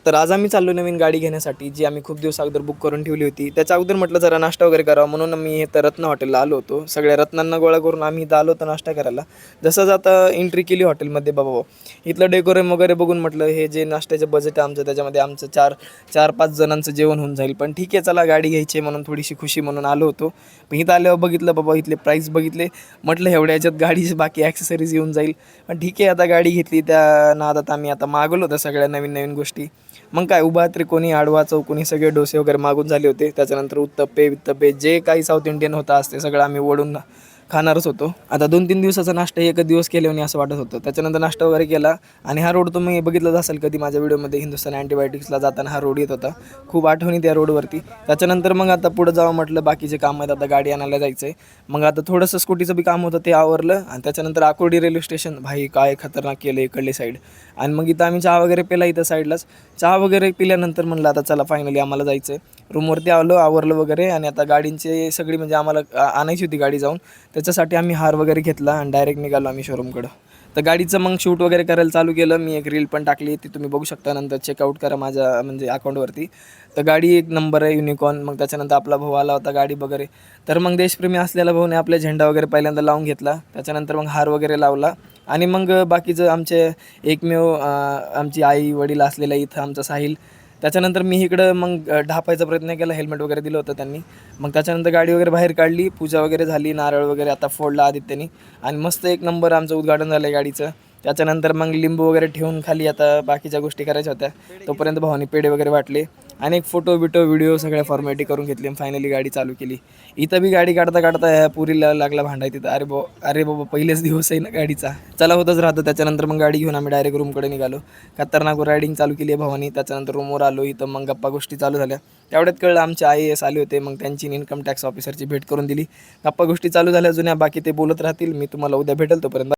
तर आज आम्ही चाललो नवीन गाडी घेण्यासाठी, जी आम्ही खूप दिवस अगोदर बुक करून ठेवली होती. त्याच्या अगोदर म्हटलं जरा नाश्ता वगैरे करावा म्हणून मी इथं रत्न हॉटेलला आलो होतो. सगळ्या रत्नांना गोळा करून आम्ही इथं आलो होतो नाश्ता करायला. जसंच आता एंट्री केली हॉटेलमध्ये बाबा, इथलं डेकोरेम वगैरे बघून म्हटलं हे जे नाश्त्याचं बजेट आहे आमचं, त्याच्यामध्ये आमचं 4-5 जणांचं जेवण होऊन जाईल. पण ठीक आहे, चला गाडी घ्यायची आहे म्हणून थोडीशी खुशी म्हणून आलो होतो. पण इथं आल्यावर बघितलं बाबा, इथले प्राईस बघितले. म्हटलं एवढ्या ह्याच्यात गाडीची बाकी ॲक्सेसरीज येऊन जाईल. पण ठीक आहे, आता गाडी घेतली त्या नादात आम्ही आता मागवलं होतं सगळ्या नवीन नवीन गोष्टी. मग काय, उभा त्रिकोणी आडवा चौकोनी सगळे डोसे वगैरे मागून झाले होते. त्याच्यानंतर उत्तप्पे वित्तप्पे जे काही साऊथ इंडियन होतं असते सगळं आम्ही ओढून खाणारच होतो. आता 2-3 दिवसाचा नाश्ता एकच दिवस केल्याने असं वाटत होतं. त्याच्यानंतर नाश्ता वगैरे केला आणि हा रोड तुम्ही बघितलाच असेल कधी माझ्या व्हिडिओमध्ये, हिंदुस्तान अँटिबायोटिक्सला जाताना हा रोड येत होता. खूप आठवणी त्या रोडवरती. त्याच्यानंतर मग आता पुढं जावं म्हटलं, बाकीचे काम आहेत, आता गाडी आणायला जायचं आहे. मग आता थोडंसं स्कूटीचं बी काम होतं ते आवरलं आणि त्याच्यानंतर आकुर्डी रेल्वे स्टेशन, भाई काय खतरनाक केलं इकडली साईड. आणि मग इथं आम्ही चहा वगैरे पिला इथं साईडलाच. चहा वगैरे पिल्यानंतर म्हणलं आता चला फायनली आम्हाला जायचं आहे. रूमवरती आलो, आवरलं वगैरे आणि आता गाडींची सगळी म्हणजे आम्हाला आणायची होती गाडी जाऊन. त्याच्यासाठी आम्ही हार वगैरे घेतला आणि डायरेक्ट निघालो आम्ही शोरूमकडं. तर गाडीचं मग शूट वगैरे करायला चालू केलं. मी एक रील पण टाकली, ती तुम्ही बघू शकता, नंतर चेकआउट करा माझ्या म्हणजे अकाउंटवरती. तर गाडी एक नंबर आहे, युनिकॉर्न. मग त्याच्यानंतर आपला भाऊ आला होता गाडी वगैरे. तर मग देशप्रेमी असलेला भाऊने आपला झेंडा वगैरे पहिल्यांदा लावून घेतला. त्याच्यानंतर मग हार वगैरे लावला आणि मग बाकीचं आमचे एकमेव आमची आई वडील असलेलं इथं आमचा साहिल. त्याच्यानंतर मी इकडं मग ढापायचा प्रयत्न केला, हेल्मेट वगैरे दिलं होतं त्यांनी. मग त्याच्यानंतर गाडी वगैरे बाहेर काढली, पूजा वगैरे झाली, नारळ वगैरे आता फोडला आदित्यनी आणि मस्त एक नंबर आमचं उद्घाटन झालं आहे गाडीचं. त्याच्यानंतर मग लिंबू वगैरे ठेवून खाली आता बाकीच्या गोष्टी करायच्या होत्या. तोपर्यंत भावानी पेढे वगैरे वाटले आणि एक फोटो व्हिडिओ सगळ्या फॉर्मॅलिटी करून घेतली आणि फायनली गाडी चालू केली. इथं बी गाडी काढता काढता ह्या पुरीला लागला भांडाय तिथं, अरे बाबा पहिलेच दिवस आहे ना गाडीचा, चला होतच राहतं. त्याच्यानंतर मग गाडी घेऊन आम्ही डायरेक्ट रूमकडे निघालो. खतरनाक रायडिंग चालू केली आहे भावानी. त्याच्यानंतर रूमवर आलो, इथं मग गप्पा गोष्टी चालू झाल्या. तेवढ्यात कळलं आमचे IAS आले होते. मग त्यांची इन्कम टॅक्स ऑफिसरची भेट करून दिली. गप्पा गोष्टी चालू झाल्या जुन्या, बाकी ते बोलत राहतील. मी तुम्हाला उद्या भेटेल, तोपर्यंत